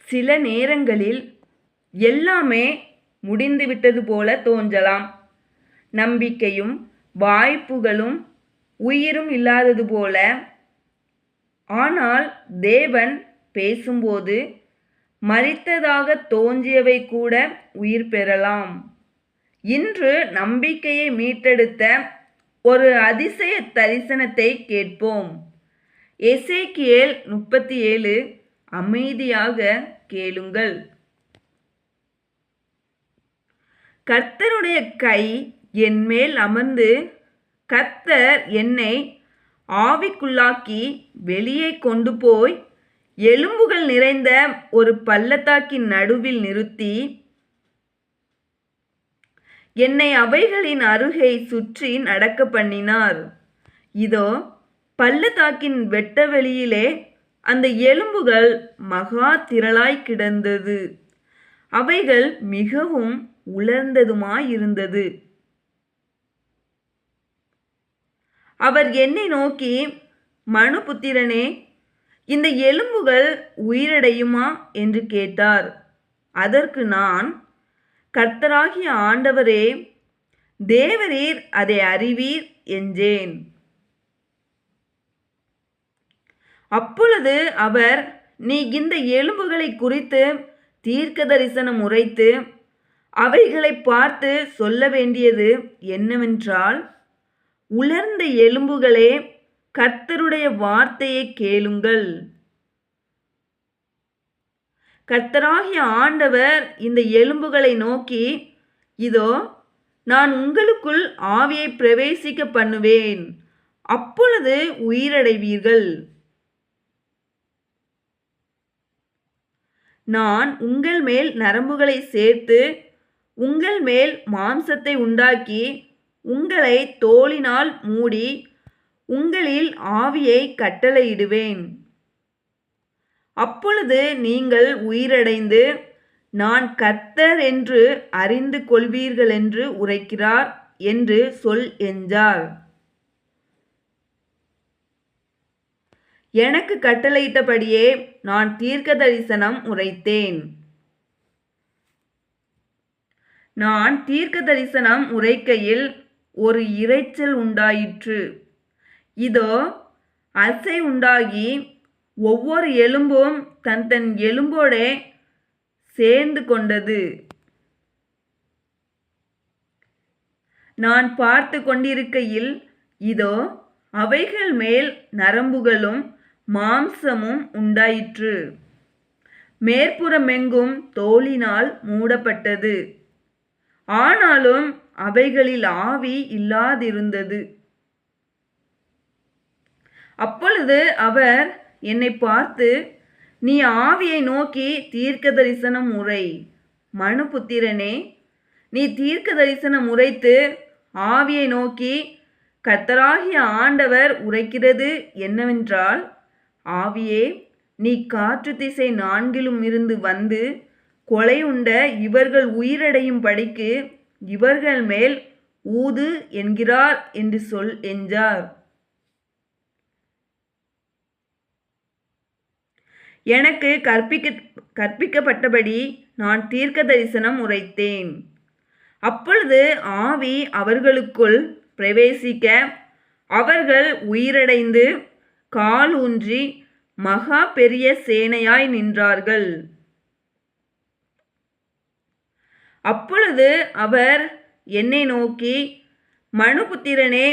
சில நேரங்களில் எல்லாமே முடிந்துவிட்டது போல தோன்றலாம். நம்பிக்கையும் வாய்ப்புகளும் உயிரும் இல்லாதது போல. ஆனால் தேவன் பேசும்போது மரித்ததாக தோன்றியவை கூட உயிர் பெறலாம். இன்று நம்பிக்கையை மீட்டெடுத்த ஒரு அதிசய தரிசனத்தை கேட்போம். எசேக்கியேல் 37. அமைதியாக கேளுங்கள். கர்த்தருடைய கை என் மேல் அமர்ந்து கர்த்தர் என்னை ஆவிக்குள்ளாக்கி வெளியே கொண்டு போய் எலும்புகள் நிறைந்த ஒரு பள்ளத்தாக்கின் நடுவில் நிறுத்தி என்னை அவைகளின் அருகே சுற்றி நடக்க பண்ணினார். இதோ பள்ளத்தாக்கின் வெட்டவெளியிலே அந்த எலும்புகள் மகா திரளாய் கிடந்தது. அவைகள் மிகவும் உலர்ந்ததுமாயிருந்தது. அவர் என்னை நோக்கி, மனுபுத்திரனே, இந்த எலும்புகள் உயிரடையுமா என்று கேட்டார். அதற்கு நான், கர்த்தராகிய ஆண்டவரே, தேவரீர் அதை அறிவீர் என்றேன். அப்பொழுது அவர், நீ இந்த எலும்புகளை குறித்து தீர்க்க தரிசனம் உரைத்து அவைகளை பார்த்து சொல்ல வேண்டியது என்னவென்றால், உலர்ந்த எலும்புகளே, கர்த்தருடைய வார்த்தையை கேளுங்கள். கர்த்தராகிய ஆண்டவர் இந்த எலும்புகளை நோக்கி, இதோ நான் உங்களுக்குள் ஆவியை பிரவேசிக்க பண்ணுவேன், அப்பொழுது உயிரடைவீர்கள். நான் உங்கள் மேல் நரம்புகளை சேர்த்து உங்கள் மேல் மாம்சத்தை உண்டாக்கி உங்களை தோலினால் மூடி உங்களில் ஆவியை கட்டளையிடுவேன். அப்பொழுது நீங்கள் உயிரடைந்து நான் கர்த்தர் என்று அறிந்து கொள்வீர்களென்று உரைக்கிறார் என்று சொல் என்றார். எனக்கு கட்டளையிட்டபடியே நான் தீர்க்க தரிசனம் உரைத்தேன். நான் தீர்க்க தரிசனம் உரைக்கையில் ஒரு இரைச்சல் உண்டாயிற்று. இதோ அசை உண்டாகி ஒவ்வொரு எலும்பும் தன் தன் எலும்போடே சேர்ந்து கொண்டது. நான் பார்த்து கொண்டிருக்கையில் இதோ அவைகள் மேல் நரம்புகளும் மாம்சமும் உண்டாயிற்று. மேற்புறமெங்கும் தோலினால் மூடப்பட்டது. ஆனாலும் அவைகளில் ஆவி இல்லாதிருந்தது. அப்பொழுது அவர் என்னை பார்த்து, நீ ஆவியை நோக்கி தீர்க்க தரிசனம் உரை. மனுபுத்திரனே, நீ தீர்க்க தரிசனம் உரைத்து ஆவியை நோக்கி, கர்த்தராகிய ஆண்டவர் உரைக்கிறது என்னவென்றால், ஆவியே, நீ காற்று திசை 4 இருந்து வந்து கொலை உண்ட இவர்கள் உயிரடையும் படிக்கு இவர்கள் மேல் ஊது என்கிறார் என்று சொல் என்றார். எனக்கு கற்பிக்கப்பட்டபடி நான் தீர்க்க தரிசனம் உரைத்தேன். அப்பொழுது ஆவி அவர்களுக்குள் பிரவேசிக்க அவர்கள் உயிரடைந்து கால் ஊன்றி மகா பெரிய சேனையாய் நின்றார்கள். அப்பொழுது அவர் என்னை நோக்கி, மனுபுத்திரனே,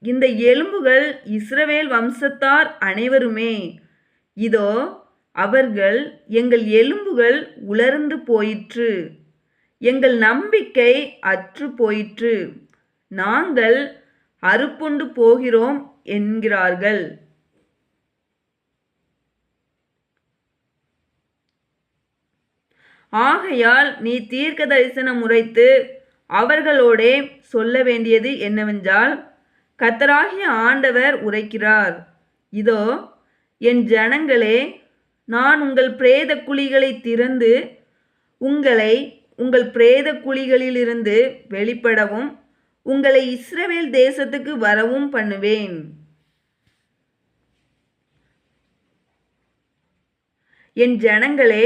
இந்த எலும்புகள் இஸ்ரவேல் வம்சத்தார் அனைவருமே. இதோ அவர்கள், எங்கள் எலும்புகள் உலர்ந்து போயிற்று, எங்கள் நம்பிக்கை அற்று போயிற்று, நாங்கள் அறுப்புண்டு போகிறோம் என்கிறார்கள். ஆகையால் நீ தீர்க்க தரிசனம் உரைத்து அவர்களோடே சொல்ல வேண்டியது என்னவென்றால், கர்த்தராகிய ஆண்டவர் உரைக்கிறார், இதோ என் ஜனங்களே, நான் உங்கள் பிரேத குழிகளை திறந்து உங்களை உங்கள் பிரேத குழிகளிலிருந்து வெளிப்படவும் உங்களை இஸ்ரவேல் தேசத்துக்கு வரவும் பண்ணுவேன். என் ஜனங்களே,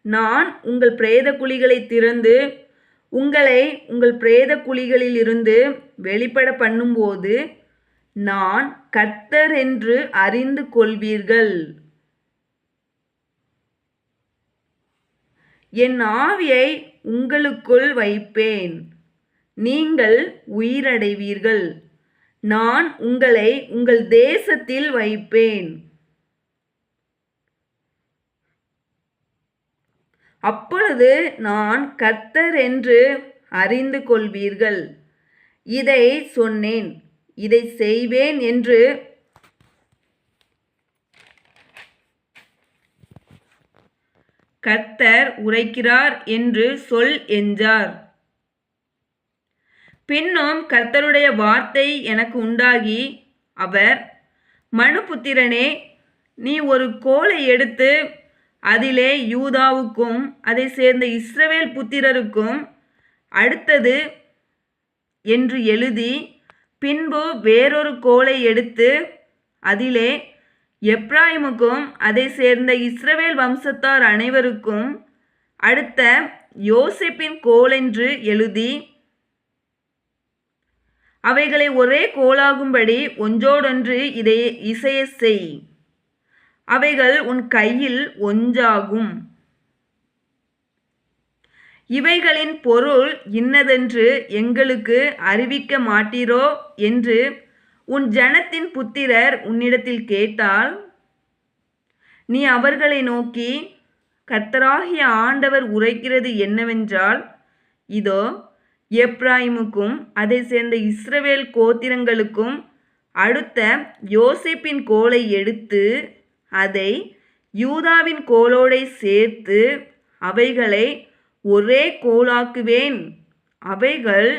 நான் உங்கள் பிரேத குழிகளை திறந்து உங்களை உங்கள் பிரேத குழிகளிலிருந்து வெளிப்பட பண்ணும்போது நான் கர்த்தர் என்று அறிந்து கொள்வீர்கள். என் ஆவியை உங்களுக்குள் வைப்பேன், நீங்கள் உயிரடைவீர்கள். நான் உங்களை உங்கள் தேசத்தில் வைப்பேன். அப்பொழுது நான் கர்த்தர் என்று அறிந்து கொள்வீர்கள். இதை சொன்னேன், இதை செய்வேன் என்று கர்த்தர் உரைக்கிறார் என்று சொல் என்றார். பின்னும் கர்த்தருடைய வார்த்தை எனக்கு உண்டாகி, அவர், மனுபுத்திரனே, நீ ஒரு கோலை எடுத்து அதிலே யூதாவுக்கும் அதை சேர்ந்த இஸ்ரவேல் புத்திரருக்கும் அடுத்தது என்று எழுதி, பின்பு வேறொரு கோலை எடுத்து அதிலே எப்ராயிமுக்கும் அதை சேர்ந்த இஸ்ரவேல் வம்சத்தார் அனைவருக்கும் அடுத்த யோசேப்பின் கோலென்று எழுதி, அவைகளை ஒரே கோலாகும்படி ஒன்றோடொன்று இதை இசைய செய். அவைகள் உன் கையில் ஒன்றாகும். இவைகளின் பொருள் இன்னதென்று எங்களுக்கு அறிவிக்க மாட்டீரோ என்று உன் ஜனத்தின் புத்திரர் உன்னிடத்தில் கேட்டால், நீ அவர்களை நோக்கி, கர்த்தராகிய ஆண்டவர் உரைக்கிறது என்னவென்றால், இதோ, எப்ராயிமுக்கும் அதை சேர்ந்த இஸ்ரவேல் கோத்திரங்களுக்கும் அடுத்த யோசேப்பின் கோலை எடுத்து அதை யூதாவின் கோலோடை சேர்த்து அவைகளை ஒரே கோலாக்குவேன். அவைகள்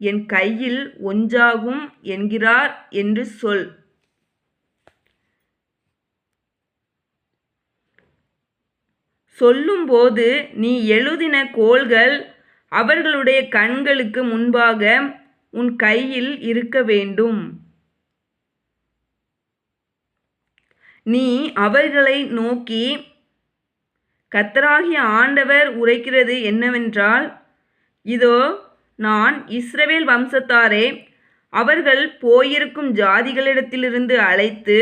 என் கையில் ஒன்றாகும் என்கிறார் என்று சொல். சொல்லும்போது நீ எழுதின கோல்கள் அவர்களுடைய கண்களுக்கு முன்பாக உன் கையில் இருக்க வேண்டும். நீ அவர்களை நோக்கி, கர்த்தராகிய ஆண்டவர் உரைக்கிறது என்னவென்றால், இதோ, நான் இஸ்ரவேல் வம்சத்தாரை அவர்கள் போயிருக்கும் ஜாதிகளிடத்திலிருந்து அழைத்து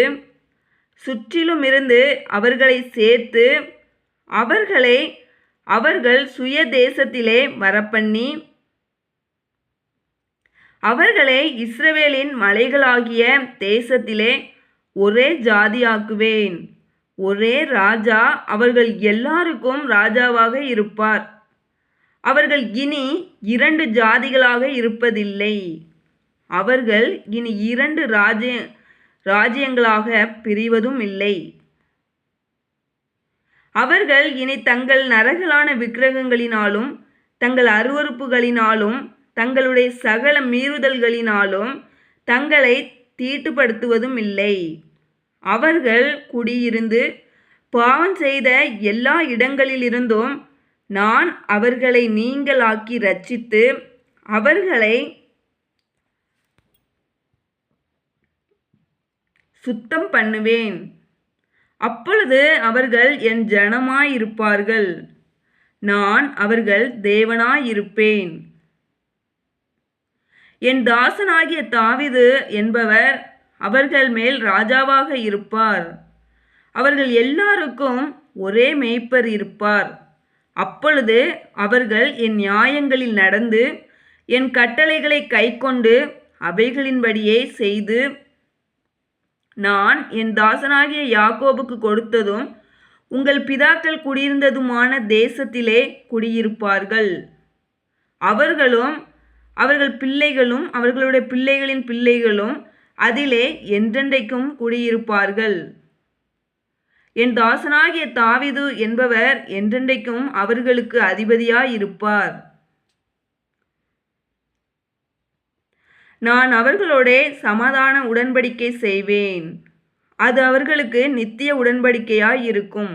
சுற்றிலுமிருந்து அவர்களை சேர்த்து அவர்களை அவர்கள் சுய தேசத்திலே வரப்பண்ணி அவர்களை இஸ்ரவேலின் மலைகளாகிய தேசத்திலே ஒரே ஜாதியாக்குவேன். ஒரே ராஜா அவர்கள் எல்லாருக்கும் ராஜாவாக இருப்பார். அவர்கள் இனி 2 ஜாதிகளாக இருப்பதில்லை. அவர்கள் இனி 2 ராஜ்யங்களாக பிரிவதும் இல்லை. அவர்கள் இனி தங்கள் நரகலான விக்கிரகங்களினாலும் தங்கள் அருவருப்புகளினாலும் தங்களுடைய சகல மீறுதல்களினாலும் தங்களை தீட்டுப்படுத்துவதும் இல்லை. அவர்கள் குடியிருந்து பாவம் செய்த எல்லா இடங்களிலிருந்தும் நான் அவர்களை நீங்களாக்கி இரட்சித்து அவர்களை சுத்தம் பண்ணுவேன். அப்பொழுது அவர்கள் என் ஜனமாயிருப்பார்கள், நான் அவர்கள் தேவனாயிருப்பேன். என் தாசனாகிய தாவீது என்பவர் அவர்கள் மேல் ராஜாவாக இருப்பார். அவர்கள் எல்லாருக்கும் ஒரே மேய்ப்பர் இருப்பார். அப்பொழுது அவர்கள் என் நியாயங்களில் நடந்து என் கட்டளைகளை கைக்கொண்டு அவைகளின்படியே செய்து நான் என் தாசனாகிய யாக்கோபுக்கு கொடுத்ததும் உங்கள் பிதாக்கள் குடியிருந்ததுமான தேசத்திலே குடியிருப்பார்கள். அவர்களும் அவர்கள் பிள்ளைகளும் அவர்களுடைய பிள்ளைகளின் பிள்ளைகளும் அதிலே என்றென்றைக்கும் குடியிருப்பார்கள். என் தாசனாகிய தாவீது என்பவர் என்றென்றைக்கும் அவர்களுக்கு அதிபதியாயிருப்பார். நான் அவர்களோடே சமாதான உடன்படிக்கை செய்வேன். அது அவர்களுக்கு நித்திய உடன்படிக்கையாயிருக்கும்.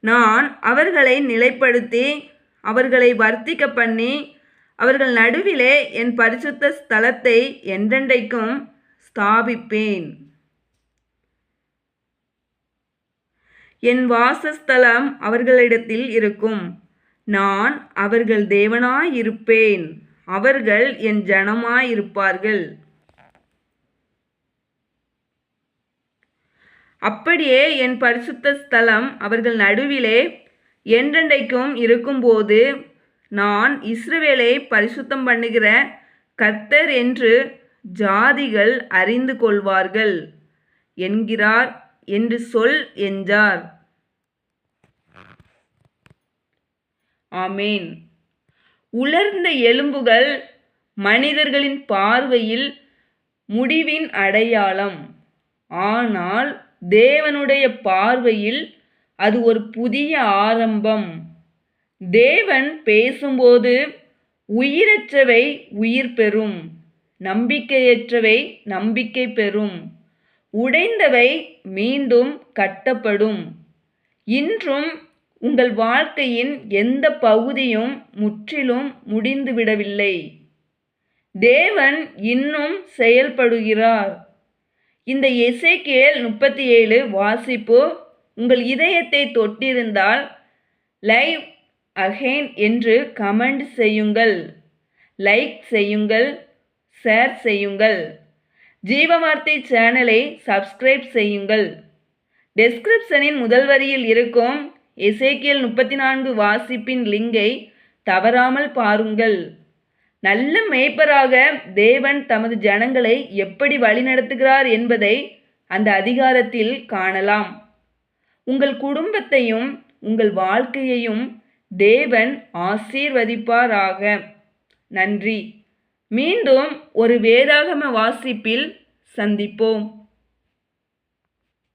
நான் அவர்களை நிலைப்படுத்தி அவர்களை வர்த்திக்க பண்ணி அவர்கள் நடுவிலே என் பரிசுத்த ஸ்தலத்தை என்றென்றைக்கும் ஸ்தாபிப்பேன். என் வாசஸ்தலம் அவர்களிடத்தில் இருக்கும். நான் அவர்கள் தேவனாயிருப்பேன். அவர்கள் என் ஜனமாயிருப்பார்கள். அப்படியே என் பரிசுத்த ஸ்தலம் அவர்கள் நடுவிலே என்றென்றைக்கும் இருக்கும்போது நான் இஸ்ரவேலை பரிசுத்தம் பண்ணுகிற கர்த்தர் என்று ஜாதிகள் அறிந்து கொள்வார்கள் என்கிறார் என்று சொல் என்றார். ஆமேன். உலர்ந்த எலும்புகள் மனிதர்களின் பார்வையில் முடிவின் அடையாளம். ஆனால் தேவனுடைய பார்வையில் அது ஒரு புதிய ஆரம்பம். தேவன் பேசும்போது உயிரற்றவை உயிர் பெறும், நம்பிக்கையற்றவை நம்பிக்கை பெறும், உடைந்தவை மீண்டும் கட்டப்படும். இன்றும் உங்கள் வாழ்க்கையின் எந்த பகுதியும் முற்றிலும் முடிந்துவிடவில்லை. தேவன் இன்னும் செயல்படுகிறார். இந்த எசேக்கியேல் 37 வாசிப்பு உங்கள் இதயத்தை தொட்டிருந்தால் லைவ் அகெயின் என்று கமெண்ட் செய்யுங்கள், லைக் செய்யுங்கள், ஷேர் செய்யுங்கள். ஜீவவார்த்தை சேனலை சப்ஸ்கிரைப் செய்யுங்கள். டெஸ்கிரிப்ஷனின் முதல் வரியில் இருக்கும் எசேக்கியேல் 34 வாசிப்பின் லிங்கை தவறாமல் பாருங்கள். நல்ல மேய்ப்பராக தேவன் தமது ஜனங்களை எப்படி வழிநடத்துகிறார் என்பதை அந்த அதிகாரத்தில் காணலாம். உங்கள் குடும்பத்தையும் உங்கள் வாழ்க்கையையும் தேவன் ஆசீர்வதிப்பாராக. நன்றி. மீண்டும் ஒரு வேதாகம வாசிப்பில் சந்திப்போம்.